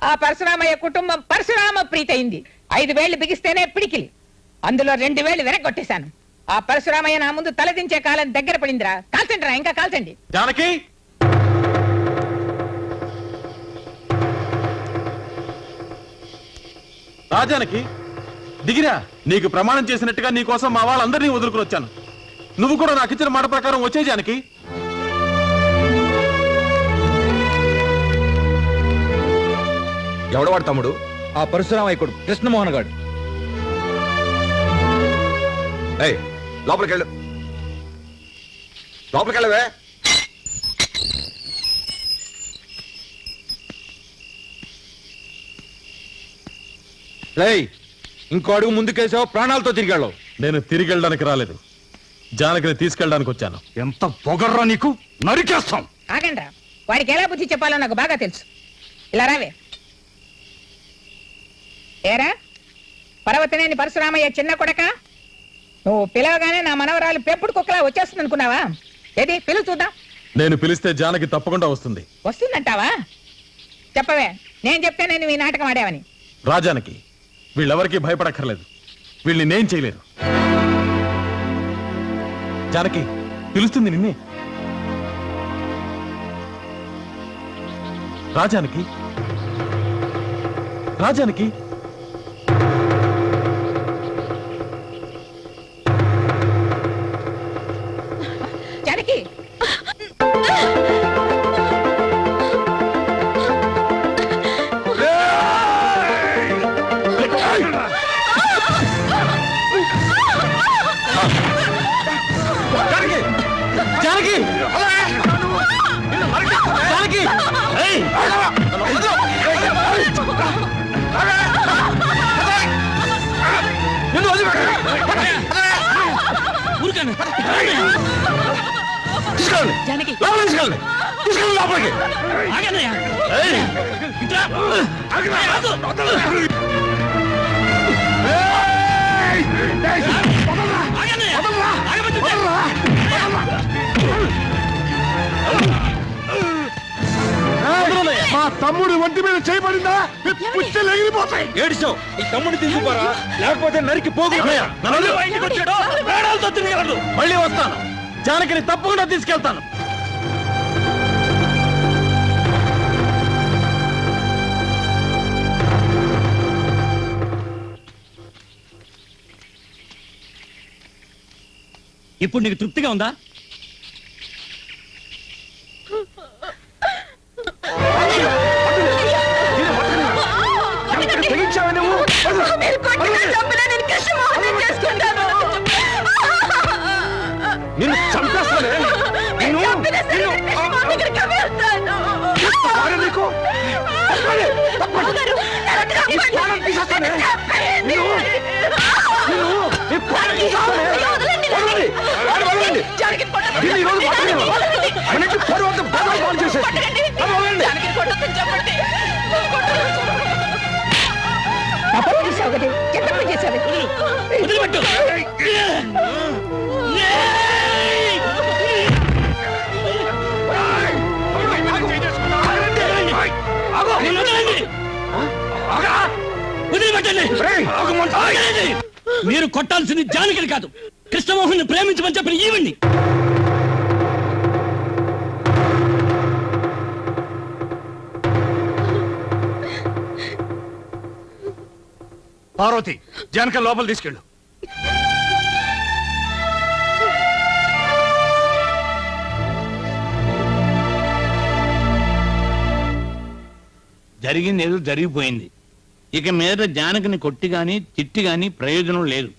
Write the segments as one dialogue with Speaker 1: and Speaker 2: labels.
Speaker 1: ఆ పరశురామయ్య కుటుంబం పరశురామ ప్రీతయింది. 5 వేళ్లు బిగిస్తేనే పిడికిలి, అందులో 2 వేళ్లు వెనక్కొట్టేశాను. ఆ పరశురామయ్య నా ముందు తలదించే కాలం దగ్గర పడిందిరా. కాల్చండి రా, ఇంకా కాల్చండి.
Speaker 2: జానకి, రాజానకి దిగిరా. నీకు ప్రమాణం చేసినట్టుగా నీకోసం మా వాళ్ళందరినీ వదులుకుని వచ్చాను. నువ్వు కూడా నాకు ఇచ్చిన మాట ప్రకారం వచ్చే జానకి.
Speaker 3: ఎవడవాడు తమ్ముడు?
Speaker 4: ఆ పరశురామయ్య కొడుకు కృష్ణమోహన్ గారు.
Speaker 3: లోపలికెళ్ళు, లోపలికెళ్ళవే.
Speaker 4: ఇంకో అడుగు ముందుకేసావు, ప్రాణాలతో తిరిగాడు.
Speaker 2: నేను తిరిగి వెళ్ళడానికి రాలేదు, జానకిని తీసుకెళ్ళడానికి వచ్చాను.
Speaker 4: ఎంత పొగర్రా నీకు, నరికేస్తాం.
Speaker 1: ఆగండ్రా, వాడికి ఎలా బుద్ధి చెప్పాలో నాకు బాగా తెలుసు. ఇలా రావే. ఏరా పర్వతనేని పరశురామయ్య చిన్న కొడక, నువ్వు పిలవగానే నా మనవరాలు పెప్పుడు కుక్కలా వచ్చేస్తుంది అనుకున్నావా? ఏది పిలువు చూద్దాం.
Speaker 2: నేను పిలిస్తే జానకి తప్పకుండా వస్తుంది.
Speaker 1: వస్తుందంటావా? చెప్పవే, నేను చెప్తే నేను ఈ నాటకం ఆడావని.
Speaker 2: రాజానికి వీళ్ళెవరికి భయపడక్కర్లేదు, వీళ్ళని నేను చేయలేరు. జానకి పిలుస్తుంది నిన్నే. రాజానికి, రాజానికి
Speaker 1: జానకి
Speaker 2: జానకి జానకి
Speaker 3: మా తమ్ముడు ఒంటి మీద చేయబడిందా? పుట్టెలు ఎగిరిపోతాయి.
Speaker 4: ఏడిసో ఈ తమ్ముడిని తీసుకుపోరా, లేకపోతే నరికి పోగు.
Speaker 2: మళ్ళీ వస్తాను, జానకిని తప్పకుండా తీసుకెళ్తాను.
Speaker 5: ఇప్పుడు నీకు తృప్తిగా ఉందా?
Speaker 3: నిన్ను చంపేస్తానే.
Speaker 5: మీరు కొట్టాల్సింది జానకిని కాదు, కృష్ణమోహన్ ప్రేమించమని చెప్పిన ఈవిడ్ని.
Speaker 4: పార్వతి, జానకి లోపల తీసుకెళ్ళు.
Speaker 6: జరిగింది ఏదో జరిగిపోయింది. ఇక మీద జానకిని కొట్టి గాని తిట్టి గాని ప్రయోజనం లేదు.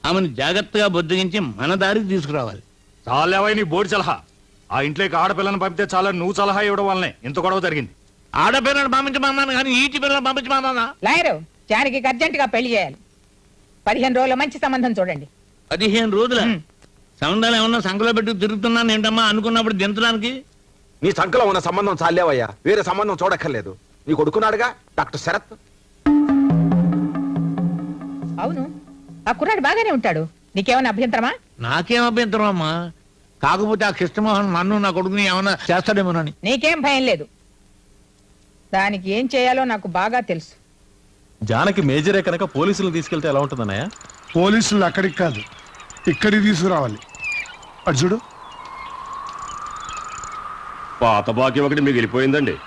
Speaker 6: ఆమెను జాగ్రత్తగా బొద్దిగించి మన దారికి తీసుకురావాలి.
Speaker 4: చాలేవై నీ బోర్డు సలహా. ఆ ఇంట్లోకి ఆడపిల్లని పంపితే చాలా నువ్వు సలహా ఇవ్వడం వల్లనే ఇంత గొడవ జరిగింది.
Speaker 6: ఆడపిల్లని పంపించమన్నాను కానీ ఈటి పిల్లలు పంపించమన్నా.
Speaker 1: లాయరు, జానకి అర్జెంట్ గా పెళ్లి చేయాలి. 15 రోజుల మంచి సంబంధం చూడండి.
Speaker 6: 15 రోజుల సంబంధాలు ఏమన్నా సంఖలో పెట్టి తిరుగుతున్నాను ఏంటమ్మా అనుకున్నప్పుడు దించడానికి.
Speaker 3: నీ సంఖలో ఉన్న సంబంధం చాలేవయ్యా, వేరే సంబంధం చూడక్కర్లేదు. నీ కొడుకున్నాడుగా డాక్టర్ శరత్.
Speaker 1: అవును, ఆ కుర్రాడు బాగానే ఉంటాడు. నీకేమైనా అభ్యంతరమా?
Speaker 6: నాకేం అభ్యంతరం అమ్మా, కాకపోతే ఆ కృష్ణమోహన్ నన్ను నా కొడుకుని ఏమన్నా చేస్తాడేమోనని.
Speaker 1: నీకేం భయం లేదు. దానికి ఏం చేయాలో నాకు బాగా తెలుసు.
Speaker 2: జానకి మేజరే కనుక పోలీసులు తీసుకెళ్తే ఎలా ఉంటుందన్నయ్య?
Speaker 7: పోలీసులు అక్కడికి కాదు ఇక్కడికి తీసుకురావాలి. అటు చూడు.
Speaker 8: పాత బాకీ ఒకటి మిగిలిపోయిందండి.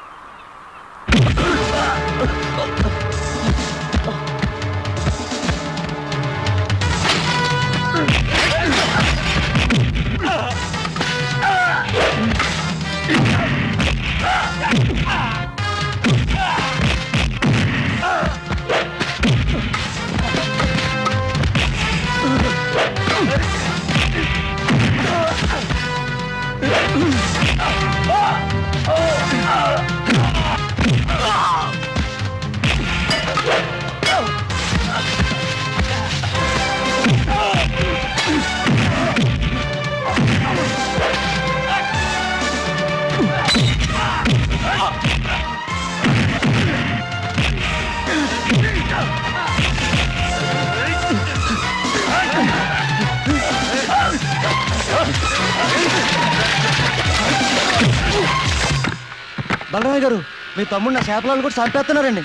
Speaker 9: బలరామయ్య గారు, మీ తమ్ముడు నా చేపలను కూడా చంపేస్తున్నారండి.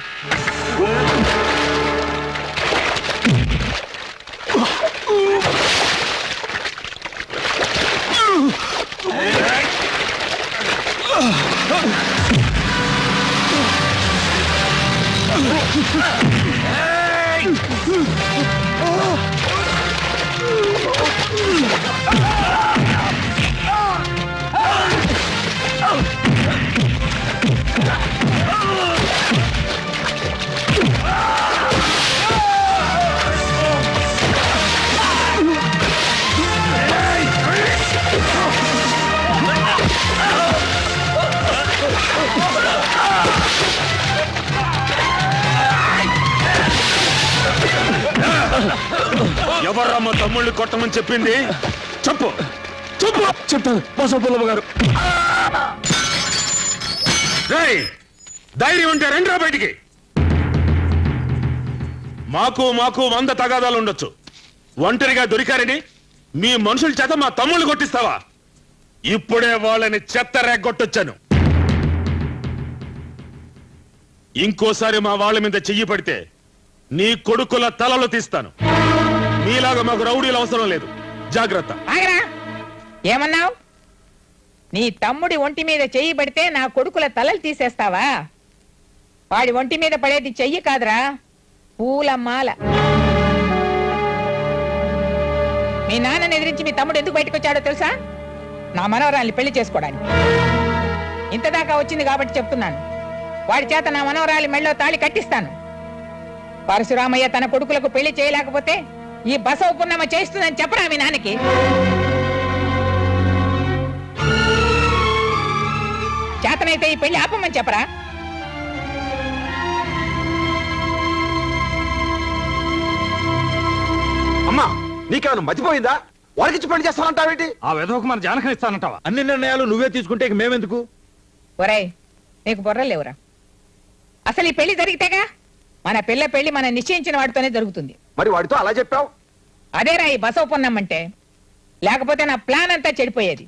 Speaker 8: ఎవర్రమ్మ తమ్ముళ్ళు కొట్టమని చెప్పింది? చెప్పు చెప్పు.
Speaker 9: చెప్తాను బసవపుల్లమ్మ గారు.
Speaker 8: రేయ్, ధైర్యం ఉంటే రండిరా బయటికి. మాకు 100 తగాదాలు ఉండొచ్చు. ఒంటరిగా దొరికారని మీ మనుషుల చేత మా తమ్ముళ్ళు కొట్టిస్తావా? ఇప్పుడే వాళ్ళని చెత్త రేగొట్టొచ్చాను. ఇంకోసారి మా వాళ్ళ మీద చెయ్యి పడితే నీ కొడుకుల తలలు తీస్తాను. మీలాగా మాకు రౌడీలు అవసరం లేదు. జాగ్రత్త.
Speaker 1: ఆగరా, ఏమన్నావు? నీ తమ్ముడి ఒంటి మీద చెయ్యి పడితే నా కొడుకుల తలలు తీసేస్తావా? వాడి ఒంటి మీద పడేది చెయ్యి కాదురా, పూల మాల. మీ నాన్నని ఎదిరించి మీ తమ్ముడు ఎందుకు బయటకు వచ్చాడో తెలుసా? నా మనవరాల్ని పెళ్లి చేసుకోవడానికి. ఇంతదాకా వచ్చింది కాబట్టి చెప్తున్నాను. వాడి చేత నా మనవరాలి మెళ్ళో తాళి కట్టిస్తాను. పరశురామయ్య తన కొడుకులకు పెళ్లి చేయలేకపోతే ఈ బసవ పున్నమ చేస్తుందని చెప్పరా మీ నాన్నకి? చేతనైతే ఈ పెళ్లి ఆపమని చెప్పరా?
Speaker 3: అమ్మా, నీకేమైనా మతిపోయిందా? వాడికిచ్చి పెళ్లి చేస్తానంటావేంటి?
Speaker 4: ఆ విధవకు మన జానకని ఇస్తానంటావా?
Speaker 9: అన్ని నిర్ణయాలు నువ్వే తీసుకుంటే ఇక మేమెందుకు?
Speaker 1: ఒరేయ్, నీకు బుర్రలేవురా? అసలు ఈ పెళ్లి జరిగితేగా మన పెళ్లి మనం నిశ్చయించిన వాడితోనే జరుగుతుంది.
Speaker 3: మరి వాడితో అలా చెప్పావు?
Speaker 1: అదేరా ఈ బసవ పున్నమ్మంటే. లేకపోతే నా ప్లాన్ అంతా చెడిపోయేది.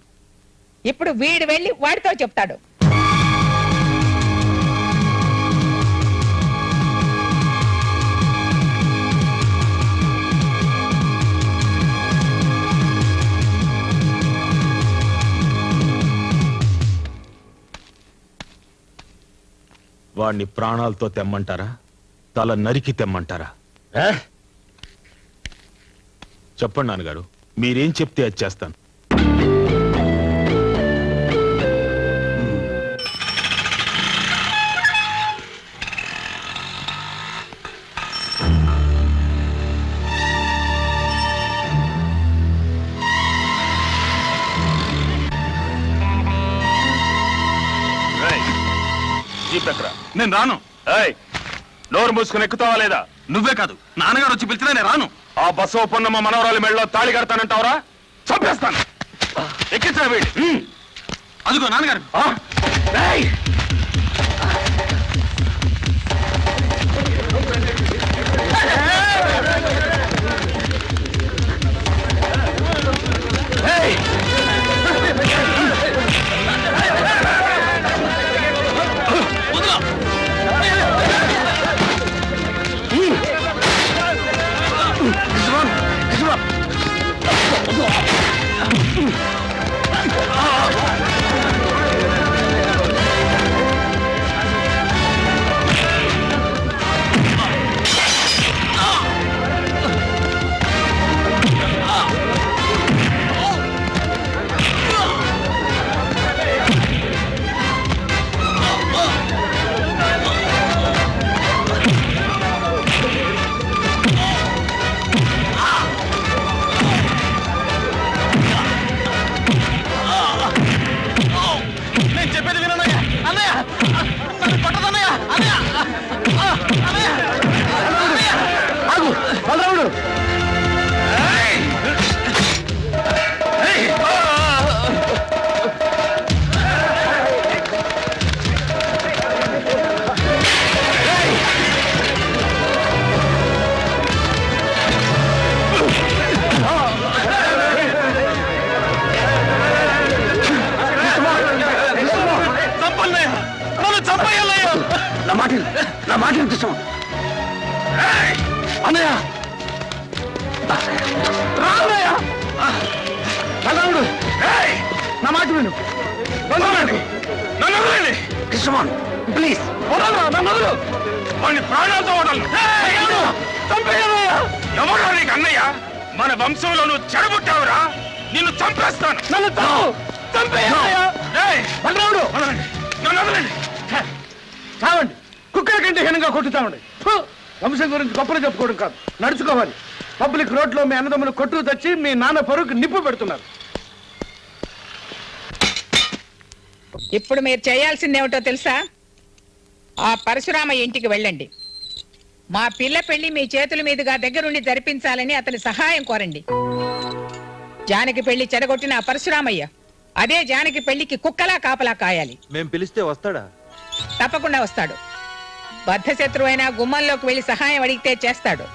Speaker 1: ఇప్పుడు వీడు వెళ్ళి వాడితో చెప్తాడు.
Speaker 3: వాడిని ప్రాణాలతో తెమ్మంటారా, తల నరికి తెమ్మంటారా? చెప్పండి నాన్నగారు, మీరేం చెప్తే అది చేస్తాను.
Speaker 2: నేను రాను.
Speaker 8: నోరు మూసుకుని ఎక్కుతావా లేదా?
Speaker 2: నువ్వే కాదు, నాన్నగారు వచ్చి పిలిచినా నేను రాను.
Speaker 8: ఆ బసవ పున్నమ్మ మనవరాలి మెళ్ళలో తాళి కడతానంటావరా? చంపేస్తాను. ఎక్కించా వీడి.
Speaker 2: అదిగో నాన్నగారు.
Speaker 9: నా మాట కృష్ణ అన్నయ్య రామయ్య బలరాముడు నా మాట విను కృష్ణమాన్ ప్లీజ్ నన్ను వదలు
Speaker 8: వాడిని ప్రాణాలతో వదలు ఎవరు నీకు అన్నయ్య మన వంశంలో నువ్వు చెడబుట్టావురా నిన్ను చంపేస్తాను
Speaker 9: నన్ను బలరాముడు
Speaker 8: నన్ను వదలండి
Speaker 9: చావండి కుక్కల కంటే హీనంగా కొట్టుతామండి వంశం గురించి గొప్పలు చెప్పుకోవడం కాదు నడుచుకోవాలి పబ్లిక్ రోడ్ లో మీ అన్నదమ్ములు కొట్టు తెచ్చి మీ నాన్న పరువుకి నిప్పు పెడుతున్నారు.
Speaker 1: ఇప్పుడు మీరు చేయాల్సిందేమిటో తెలుసా? ఆ పరశురామ ఇంటికి వెళ్ళండి. మా పిల్ల పెళ్లి మీ చేతుల మీదుగా దగ్గరుండి జరిపించాలని అతని సహాయం కోరండి. జానకి పెళ్లి చెడగొట్టిన ఆ పరశురామయ్య అదే జానకి పెళ్లికి కుక్కలా కాపలా కాయాలి.
Speaker 9: మేం పిలిస్తే వస్తాడా?
Speaker 1: తప్పకుండా వస్తాడు. బద్ధశత్రువైనా గుమ్మంలోకి వెళ్లి సహాయం అడిగితే చేస్తాడు.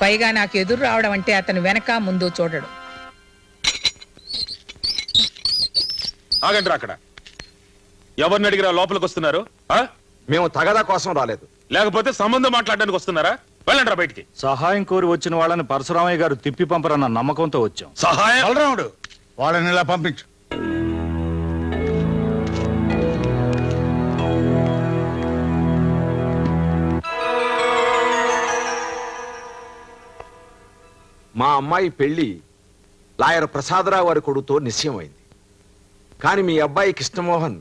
Speaker 1: పైగా నాకు ఎదురు రావడం అంటే అతను వెనక ముందు చూడడు.
Speaker 8: ఆగండి అక్కడ ఎవరిని అడిగిరా లోపలికి వస్తున్నారు?
Speaker 3: మేము తగదా కోసం రాలేదు.
Speaker 8: లేకపోతే సంబంధం మాట్లాడడానికి వస్తున్నారా? వెళ్ళండి బయటికి.
Speaker 4: సహాయం కోరి వచ్చిన వాళ్ళని పరశురామయ్య గారు తిప్పి పంపరన్న నమ్మకంతో వచ్చాం.
Speaker 8: సహాయం
Speaker 7: బలరాముడు వాళ్ళని ఇలా పంపించు.
Speaker 3: మా అమ్మాయి పెళ్లి లాయర్ ప్రసాదరావు వారి కొడుకుతో నిశ్చయమైంది. కానీ మీ అబ్బాయి కృష్ణమోహన్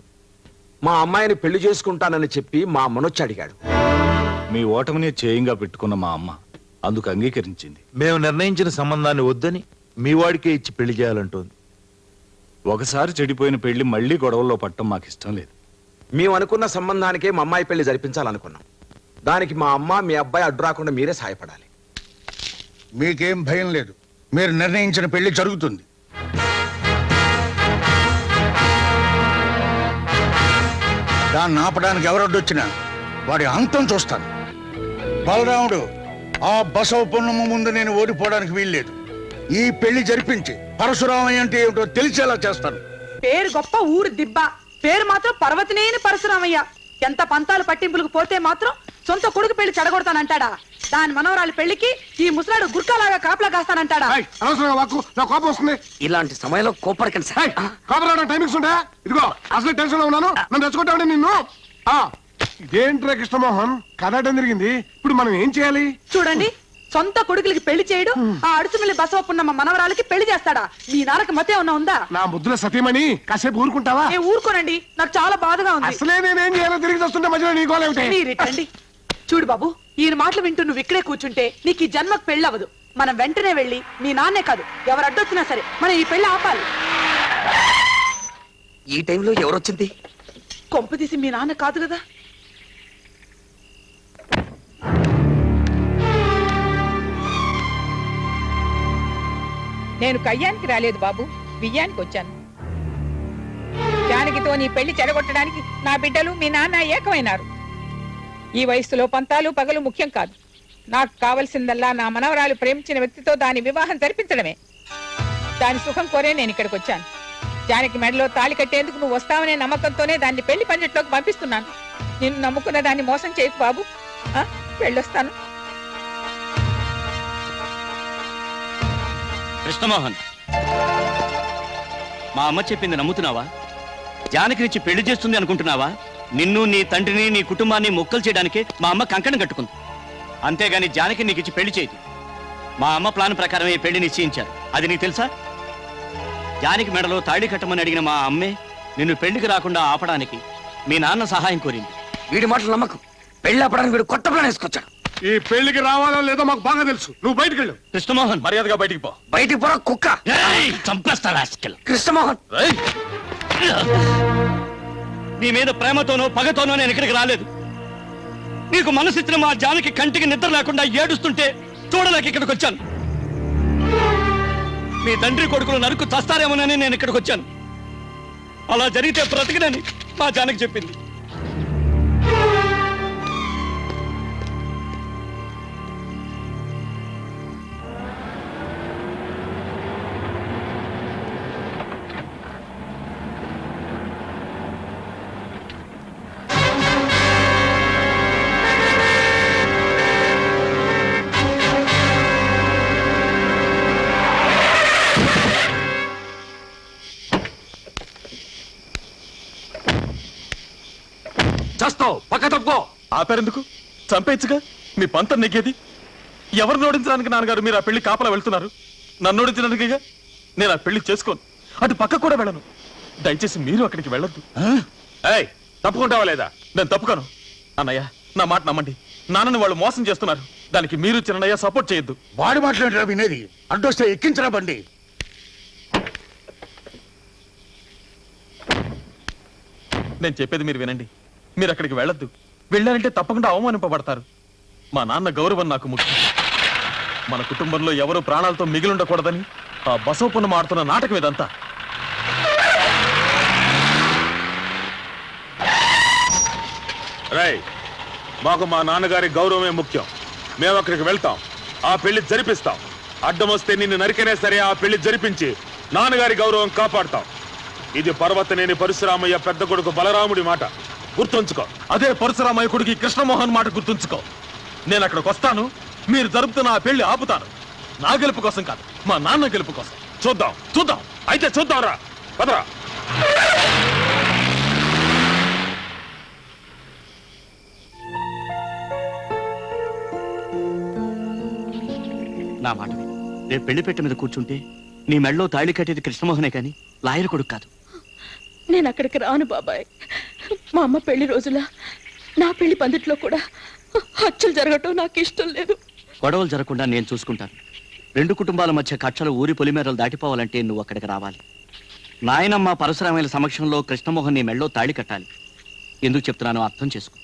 Speaker 3: మా అమ్మాయిని పెళ్లి చేసుకుంటానని చెప్పి మా అమ్మనొచ్చి అడిగాడు.
Speaker 4: మీ ఓటమిని చేయంగా పెట్టుకున్న మా అమ్మ అందుకు అంగీకరించింది.
Speaker 9: మేము నిర్ణయించిన సంబంధాన్ని వద్దని మీ వాడికే ఇచ్చి పెళ్లి చేయాలంటోంది.
Speaker 4: ఒకసారి చెడిపోయిన పెళ్లి మళ్లీ గొడవల్లో పట్టడం మాకు ఇష్టం లేదు.
Speaker 3: మేము అనుకున్న సంబంధానికే మా అమ్మాయి పెళ్లి జరిపించాలనుకున్నాం. దానికి మా అమ్మ మీ అబ్బాయి అడ్డు రాకుండా మీరే సహాయపడాలి.
Speaker 7: మీకేం భయం లేదు, మీరు నిర్ణయించిన పెళ్లి జరుగుతుంది. దాన్ని ఆపడానికి ఎవరొడ్డొచ్చినా వాడి అంతం చూస్తాను. బలరాముడు, ఆ బసవ పున్నమ్మ ముందు నేను ఓడిపోవడానికి వీల్లేదు. ఈ పెళ్లి జరిపించి పరశురామయ్య అంటే ఏమిటో తెలిసేలా చేస్తాను.
Speaker 10: పేరు గొప్ప ఊరు దిబ్బ, పేరు మాత్రం పర్వతనేని పరశురామయ్య. ఎంత పంతాలు పట్టింపులకు పోతే మాత్రం సొంత కొడుకు పెళ్లి చెడగొడతానంటాడా? దాని మనవరాలి పెళ్లికి ఈ ముసలాడు గుర్కాలాగా కాపలా కాస్తానంటాడా?
Speaker 7: అనవసరంగా వాక్కు, నా కోపం వస్తుంది.
Speaker 9: ఇలాంటి సమయంలో కోపడకండి సార్.
Speaker 7: కోపం రావడానికి టైమింగ్స్ ఉంటాయా? ఇదిగో అసలు టెన్షన్ లో ఉన్నాను, నన్ను రెచ్చగొట్టావంటే నిన్ను. ఇదేంట్రా కృష్ణమోహన్, కథాటం జరిగింది. ఇప్పుడు మనం ఏం చేయాలి?
Speaker 10: చూడండి, సొంత కొడుకులకి పెళ్లి చేయడు, ఆ అడుచుమిల్లి బసవపున్నమ్మ మనవరాలకి పెళ్లి చేస్తాడా? మీ నాన్నకి మతే ఉన్నా?
Speaker 7: నా ముద్దుల సతీమణి, కాసేపు ఊరుకుంటావా?
Speaker 10: ఏ ఊరుకోనండి, నాకు చాలా బాధగా ఉంది.
Speaker 7: అసలే నేనేం చేయాలో తిరిగి వస్తుంటే మధ్యలో నీ గోలేమిటి?
Speaker 10: మీరిటండి. చూడు బాబు, ఈయన మాటలు వింటూ నువ్వు ఇక్కడే కూర్చుంటే నీకు ఈ జన్మకు పెళ్ళవదు. మనం వెంటనే వెళ్ళి మీ నాన్నే కాదు ఎవరు అడ్డొచ్చినా సరే మనం ఈ పెళ్లి ఆపాలి.
Speaker 9: ఈ టైంలో ఎవరొచ్చింది?
Speaker 10: కొంపదీసి మీ నాన్న కాదు కదా?
Speaker 1: నేను కయ్యానికి రాలేదు బాబు, బియ్యానికి వచ్చాను. జానకితో నీ పెళ్లి చెడగొట్టడానికి నా బిడ్డలు మీ నాన్న ఏకమైనారు. ఈ వయసులో పంతాలు పగలు ముఖ్యం కాదు. నాకు కావలసిందల్లా నా మనవరాలు ప్రేమించిన వ్యక్తితో దాని వివాహం జరిపించడమే. దాని సుఖం కోరే నేను ఇక్కడికి వచ్చాను. జానకి మెడలో తాళి కట్టేందుకు నువ్వు వస్తావనే నమ్మకంతోనే దాన్ని పెళ్లి పంజట్లోకి పంపిస్తున్నాను. నిన్ను నమ్ముకున్న దాన్ని మోసం చేయకు బాబు. వెళ్ళొస్తాను.
Speaker 5: కృష్ణమోహన్, మా అమ్మ చెప్పింది నమ్ముతున్నావా? జానకినిచ్చి పెళ్లి చేస్తుంది అనుకుంటున్నావా? నిన్ను, నీ తండ్రిని, నీ కుటుంబాన్ని మొక్కలు చేయడానికే మా అమ్మ కంకణం కట్టుకుంది. అంతేగాని జానకి నీకు ఇచ్చి పెళ్లి చేయదు. మా అమ్మ ప్లాన్ ప్రకారం ఈ పెళ్లి నిశ్చయించారు. అది నీకు తెలుసా? జానకి మెడలో తాళి కట్టమని అడిగిన మా అమ్మే నిన్ను పెళ్లికి రాకుండా ఆపడానికి మీ నాన్న సహాయం కోరింది.
Speaker 9: వీడి మాటలు నమ్మకం. పెళ్లి ఆపడానికి వీడు కొత్త ప్లాన్ వేసుకొచ్చాడు.
Speaker 7: ఈ పెళ్లికి రావాలో లేదో మాకు బాగా తెలుసు. నువ్వు బయటికి వెళ్ళు.
Speaker 5: కృష్ణమోహన్,
Speaker 8: మర్యాదగా బయటికి పో.
Speaker 9: బయటికి పోరా కుక్క.
Speaker 5: చంపేస్తారా?
Speaker 9: కృష్ణమోహన్,
Speaker 5: నీ మీద ప్రేమతోనో పగతోనో నేను ఇక్కడికి రాలేదు. నీకు మనసిచ్చిన మా జానకి కంటికి నిద్ర లేకుండా ఏడుస్తుంటే చూడలేక ఇక్కడికి వచ్చాను. మీ తండ్రి కొడుకులు నరుకు చస్తారేమోనని నేను ఇక్కడికి వచ్చాను. అలా జరిగితే బ్రతికినని మా జానకి చెప్పింది.
Speaker 3: వస్తావు పక్క తప్పుకో.
Speaker 2: ఆపారెందుకు? చంపేచ్చుగా. మీ పంతం నెగ్గేది. ఎవరిని ఓడించడానికి నాన్నగారు మీరు ఆ పెళ్లి కాపలా వెళ్తున్నారు? నన్ను ఓడించడానికిగా. నేను ఆ పెళ్లి చేసుకోను, అటు పక్క కూడా వెళ్ళను. దయచేసి మీరు అక్కడికి వెళ్ళొద్దు.
Speaker 8: ఏయ్, తప్పుకుంటావా లేదా?
Speaker 2: నేను తప్పుకోను. అన్నయ్య, నా మాట నమ్మండి. నాన్నని వాళ్ళు మోసం చేస్తున్నారు. దానికి మీరు చిన్నయ్య సపోర్ట్ చేయొద్దు.
Speaker 7: వాడి మాట్లాడరా వినేది? అడ్డొస్తే ఎక్కించరా బండి.
Speaker 2: నేను చెప్పేది మీరు వినండి. మీరు అక్కడికి వెళ్ళొద్దు. వెళ్ళారంటే తప్పకుండా అవమానింపబడతారు. మా నాన్న గౌరవం నాకు ముఖ్యం. మన కుటుంబంలో ఎవరు ప్రాణాలతో మిగిలుండకూడదని ఆ బసవపున్నమ ఆడుతున్న నాటకం ఇదంతా.
Speaker 8: రై, మాకు మా నాన్నగారి గౌరవమే ముఖ్యం. మేము అక్కడికి వెళ్తాం, ఆ పెళ్లి జరిపిస్తాం. అడ్డం వస్తే నిన్ను నరికనే సరే ఆ పెళ్లి జరిపించి నాన్నగారి గౌరవం కాపాడుతాం. ఇది పర్వతనేని పరశురామయ్య పెద్ద కొడుకు బలరాముడి మాట, గుర్తుంచుకో.
Speaker 2: అదే పరశురామయ్య కొడుకు కృష్ణమోహన్ మాట గుర్తుంచుకో. నేను అక్కడికి వస్తాను, మీరు జరుపుతున్న ఆ పెళ్లి ఆపుతాను. నా గెలుపు కోసం కాదు, మా నాన్న గెలుపు కోసం.
Speaker 8: చూద్దాం
Speaker 2: చూద్దాం.
Speaker 8: అయితే చూద్దాం రా, పదరా.
Speaker 5: నా మాట విను. రేపు పెళ్లి పెట్టె మీద కూర్చుంటే నీ మెళ్ళలో తాళి కట్టేది కృష్ణమోహనే కాని లాయర్ కొడుకు కాదు.
Speaker 11: నేను అక్కడికి రాను బాబాయ్. మా అమ్మ పెళ్లి రోజుల నా పెళ్లి పందిట్లో కూడా హత్యలు జరగటం నాకు ఇష్టం లేదు.
Speaker 5: గొడవలు జరగకుండా నేను చూసుకుంటాను. రెండు కుటుంబాల మధ్య కక్షలు ఊరి పొలిమేరలు దాటిపోవాలంటే నువ్వు అక్కడికి రావాలి. నాయనమ్మ పరశురామయ్యల సమక్షంలో కృష్ణమోహన్ నీ మెళ్ళలో తాళి కట్టాలి. ఎందుకు చెప్తున్నానో అర్థం చేసుకో.